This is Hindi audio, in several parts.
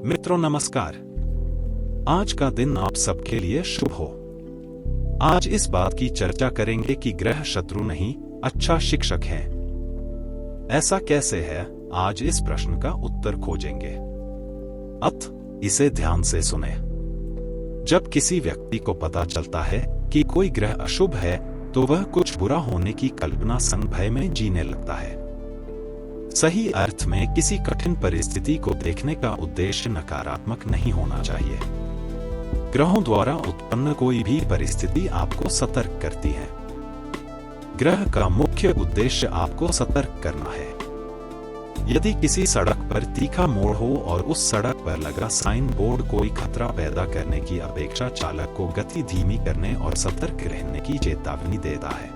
मित्रों नमस्कार। आज का दिन आप सबके लिए शुभ हो। आज इस बात की चर्चा करेंगे कि ग्रह शत्रु नहीं, अच्छा शिक्षक है। ऐसा कैसे है, आज इस प्रश्न का उत्तर खोजेंगे। इसे ध्यान से सुने। जब किसी व्यक्ति को पता चलता है कि कोई ग्रह अशुभ है, तो वह कुछ बुरा होने की कल्पना संग भय में जीने लगता है। सही अर्थ में किसी कठिन परिस्थिति को देखने का उद्देश्य नकारात्मक नहीं होना चाहिए। ग्रहों द्वारा उत्पन्न कोई भी परिस्थिति आपको सतर्क करती है। ग्रह का मुख्य उद्देश्य आपको सतर्क करना है। यदि किसी सड़क पर तीखा मोड़ हो और उस सड़क पर लगा साइन बोर्ड कोई खतरा पैदा करने की अपेक्षा चालक को गति धीमी करने और सतर्क रहने की चेतावनी देता है।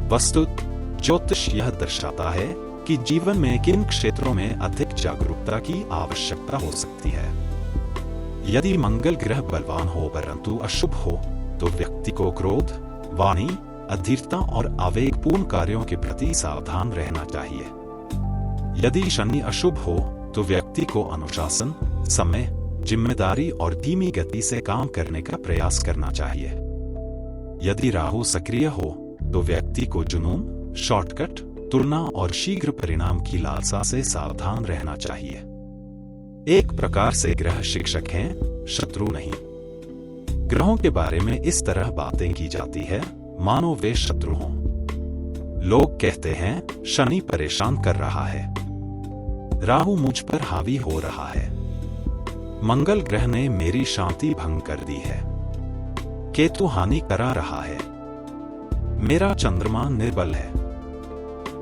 वस्तुतः ज्योतिष यह दर्शाता है कि जीवन में किन क्षेत्रों में अधिक जागरूकता की आवश्यकता हो सकती है। यदि मंगल ग्रह बलवान हो परंतु अशुभ हो, तो व्यक्ति को क्रोध, वाणी, अधीरता और आवेगपूर्ण कार्यों के प्रति सावधान रहना चाहिए। यदि शनि अशुभ हो, तो व्यक्ति को अनुशासन, समय, जिम्मेदारी और धीमी गति से काम करने का प्रयास करना चाहिए। यदि राहु सक्रिय हो, तो व्यक्ति को जुनून, शॉर्टकट, तुलना और शीघ्र परिणाम की लालसा से सावधान रहना चाहिए। एक प्रकार से ग्रह शिक्षक हैं, शत्रु नहीं। ग्रहों के बारे में इस तरह बातें की जाती है मानो वे शत्रु हों। लोग कहते हैं शनि परेशान कर रहा है, राहु मुझ पर हावी हो रहा है, मंगल ग्रह ने मेरी शांति भंग कर दी है, केतु हानि करा रहा है, मेरा चंद्रमा निर्बल है,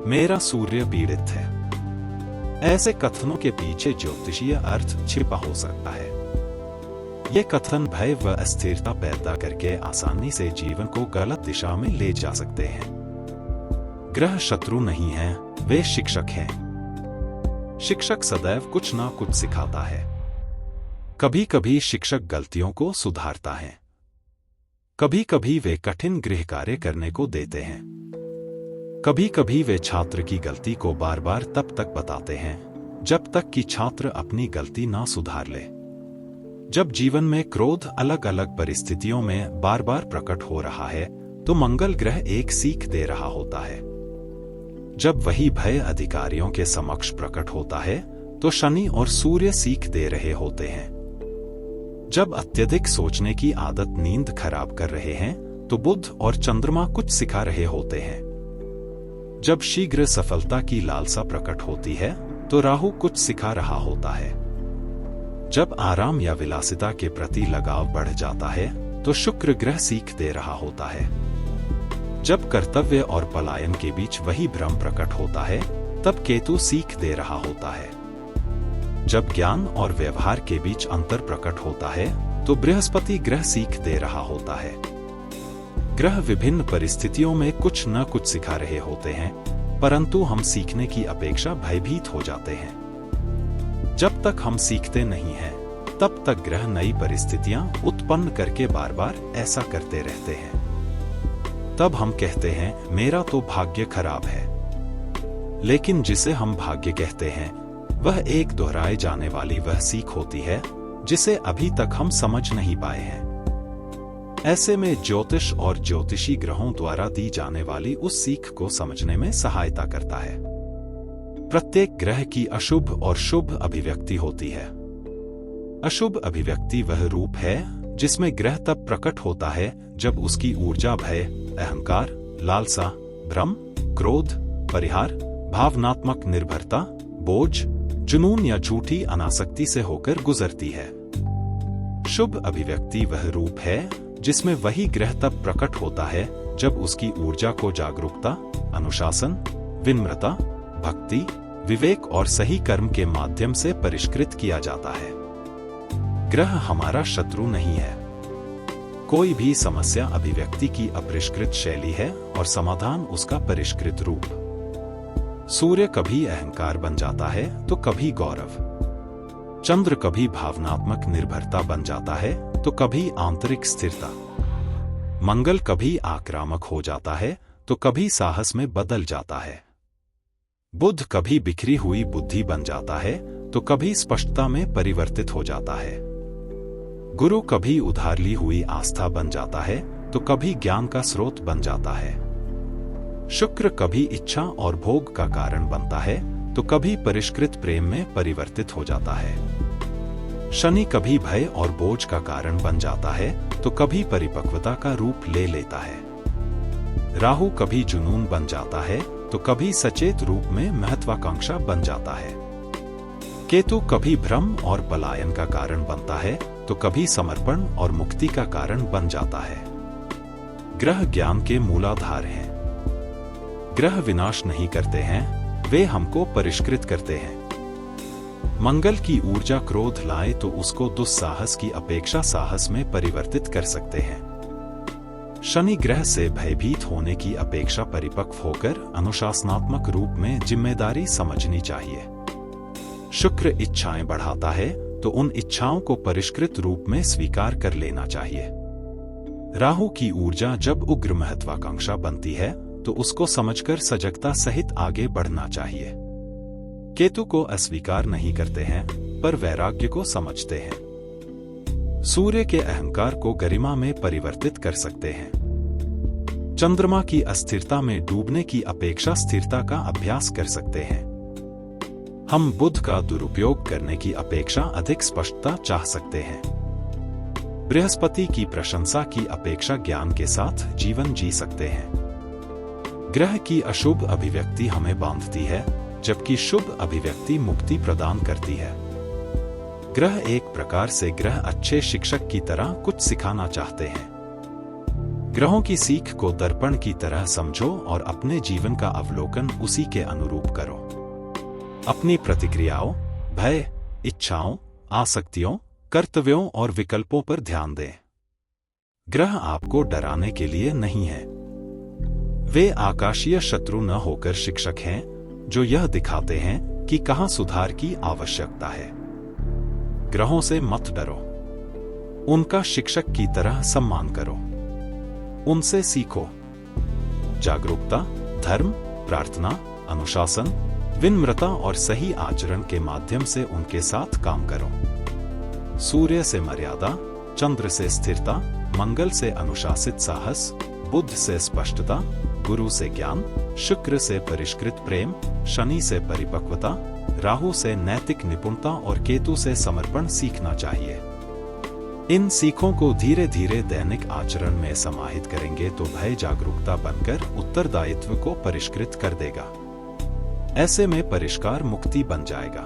मेरा सूर्य पीड़ित है। ऐसे कथनों के पीछे ज्योतिषीय अर्थ छिपा हो सकता है। ये कथन भय व अस्थिरता पैदा करके आसानी से जीवन को गलत दिशा में ले जा सकते हैं। ग्रह शत्रु नहीं हैं, वे शिक्षक हैं। शिक्षक सदैव कुछ ना कुछ सिखाता है। कभी कभी शिक्षक गलतियों को सुधारता है, कभी कभी वे कठिन गृह कार्य करने को देते हैं, कभी कभी वे छात्र की गलती को बार बार तब तक बताते हैं जब तक कि छात्र अपनी गलती ना सुधार ले। जब जीवन में क्रोध अलग अलग परिस्थितियों में बार बार प्रकट हो रहा है, तो मंगल ग्रह एक सीख दे रहा होता है। जब वही भय अधिकारियों के समक्ष प्रकट होता है, तो शनि और सूर्य सीख दे रहे होते हैं। जब अत्यधिक सोचने की आदत नींद खराब कर रहे हैं, तो बुध और चंद्रमा कुछ सिखा रहे होते हैं। जब शीघ्र सफलता की लालसा प्रकट होती है, तो राहु कुछ सिखा रहा होता है। जब आराम या विलासिता के प्रति लगाव बढ़ जाता है, तो शुक्र ग्रह सीख दे रहा होता है। जब कर्तव्य और पलायन के बीच वही भ्रम प्रकट होता है, तब केतु सीख दे रहा होता है। जब ज्ञान और व्यवहार के बीच अंतर प्रकट होता है, तो बृहस्पति ग्रह सीख दे रहा होता है। ग्रह विभिन्न परिस्थितियों में कुछ न कुछ सिखा रहे होते हैं, परंतु हम सीखने की अपेक्षा भयभीत हो जाते हैं। जब तक हम सीखते नहीं हैं, तब तक ग्रह नई परिस्थितियां उत्पन्न करके बार बार ऐसा करते रहते हैं। तब हम कहते हैं मेरा तो भाग्य खराब है। लेकिन जिसे हम भाग्य कहते हैं, वह एक दोहराए जाने वाली वह सीख होती है जिसे अभी तक हम समझ नहीं पाए हैं। ऐसे में ज्योतिष और ज्योतिषी ग्रहों द्वारा दी जाने वाली उस सीख को समझने में सहायता करता है। प्रत्येक ग्रह की अशुभ और शुभ अभिव्यक्ति होती है। अशुभ अभिव्यक्ति वह रूप है जिसमें ग्रह तब प्रकट होता है जब उसकी ऊर्जा भय, अहंकार, लालसा, भ्रम, क्रोध, परिहार, भावनात्मक निर्भरता, बोझ, जुनून या झूठी अनासक्ति से होकर गुजरती है। शुभ अभिव्यक्ति वह रूप है जिसमें वही ग्रह तब प्रकट होता है जब उसकी ऊर्जा को जागरूकता, अनुशासन, विनम्रता, भक्ति, विवेक और सही कर्म के माध्यम से परिष्कृत किया जाता है। ग्रह हमारा शत्रु नहीं है। कोई भी समस्या अभिव्यक्ति की अपरिष्कृत शैली है और समाधान उसका परिष्कृत रूप। सूर्य कभी अहंकार बन जाता है तो कभी गौरव, चंद्र कभी भावनात्मक निर्भरता बन जाता है तो कभी आंतरिक स्थिरता, मंगल कभी आक्रामक हो जाता है तो कभी साहस में बदल जाता है, बुध कभी बिखरी हुई बुद्धि बन जाता है तो कभी स्पष्टता में परिवर्तित हो जाता है। गुरु कभी उधार ली हुई आस्था बन जाता है तो कभी ज्ञान का स्रोत बन जाता है। शुक्र कभी इच्छा और भोग का कारण बनता है तो कभी परिष्कृत प्रेम में परिवर्तित हो जाता है। शनि कभी भय और बोझ का कारण बन जाता है तो कभी परिपक्वता का रूप ले लेता है। राहु कभी जुनून बन जाता है तो कभी सचेत रूप में महत्वाकांक्षा बन जाता है। केतु कभी भ्रम और पलायन का कारण बनता है तो कभी समर्पण और मुक्ति का कारण बन जाता है। ग्रह ज्ञान के मूलाधार हैं। ग्रह विनाश नहीं करते हैं, वे हमको परिष्कृत करते हैं। मंगल की ऊर्जा क्रोध लाए तो उसको दुस्साहस की अपेक्षा साहस में परिवर्तित कर सकते हैं। शनि ग्रह से भयभीत होने की अपेक्षा परिपक्व होकर अनुशासनात्मक रूप में जिम्मेदारी समझनी चाहिए। शुक्र इच्छाएं बढ़ाता है तो उन इच्छाओं को परिष्कृत रूप में स्वीकार कर लेना चाहिए। राहु की ऊर्जा जब उग्र महत्वाकांक्षा बनती है तो उसको समझकर सजगता सहित आगे बढ़ना चाहिए। केतु को अस्वीकार नहीं करते हैं पर वैराग्य को समझते हैं। सूर्य के अहंकार को गरिमा में परिवर्तित कर सकते हैं। चंद्रमा की अस्थिरता में डूबने की अपेक्षा स्थिरता का अभ्यास कर सकते हैं। हम बुध का दुरुपयोग करने की अपेक्षा अधिक स्पष्टता चाह सकते हैं। बृहस्पति की प्रशंसा की अपेक्षा ज्ञान के साथ जीवन जी सकते हैं। ग्रह की अशुभ अभिव्यक्ति हमें बांधती है जबकि शुभ अभिव्यक्ति मुक्ति प्रदान करती है। ग्रह एक प्रकार से ग्रह अच्छे शिक्षक की तरह कुछ सिखाना चाहते हैं। ग्रहों की सीख को दर्पण की तरह समझो और अपने जीवन का अवलोकन उसी के अनुरूप करो। अपनी प्रतिक्रियाओं, भय, इच्छाओं, आसक्तियों, कर्तव्यों और विकल्पों पर ध्यान दें। ग्रह आपको डराने के लिए नहीं है। वे आकाशीय शत्रु न होकर शिक्षक हैं जो यह दिखाते हैं कि कहां सुधार की आवश्यकता है। ग्रहों से मत डरो, उनका शिक्षक की तरह सम्मान करो, उनसे सीखो। जागरूकता, धर्म, प्रार्थना, अनुशासन, विनम्रता और सही आचरण के माध्यम से उनके साथ काम करो। सूर्य से मर्यादा, चंद्र से स्थिरता, मंगल से अनुशासित साहस, बुध से स्पष्टता, गुरु से ज्ञान, शुक्र से परिष्कृत प्रेम, शनि से परिपक्वता, राहु से नैतिक निपुणता और केतु से समर्पण सीखना चाहिए। इन सीखों को धीरे धीरे दैनिक आचरण में समाहित करेंगे तो भय जागरूकता बनकर उत्तरदायित्व को परिष्कृत कर देगा। ऐसे में परिष्कार मुक्ति बन जाएगा।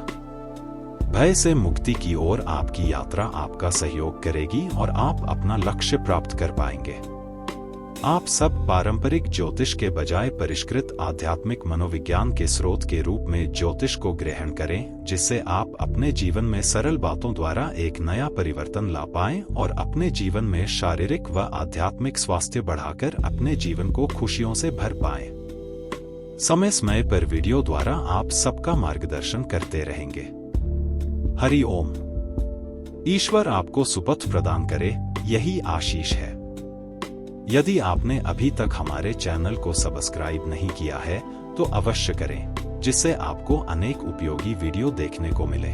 भय से मुक्ति की ओर आपकी यात्रा आपका सहयोग करेगी और आप अपना लक्ष्य प्राप्त कर पाएंगे। आप सब पारंपरिक ज्योतिष के बजाय परिष्कृत आध्यात्मिक मनोविज्ञान के स्रोत के रूप में ज्योतिष को ग्रहण करें, जिससे आप अपने जीवन में सरल बातों द्वारा एक नया परिवर्तन ला पाएं और अपने जीवन में शारीरिक व आध्यात्मिक स्वास्थ्य बढ़ाकर अपने जीवन को खुशियों से भर पाएं। समय समय पर वीडियो द्वारा आप सबका मार्गदर्शन करते रहेंगे। हरि ओम। ईश्वर आपको सुपथ प्रदान करे, यही आशीष है। यदि आपने अभी तक हमारे चैनल को सब्सक्राइब नहीं किया है तो अवश्य करें, जिससे आपको अनेक उपयोगी वीडियो देखने को मिले।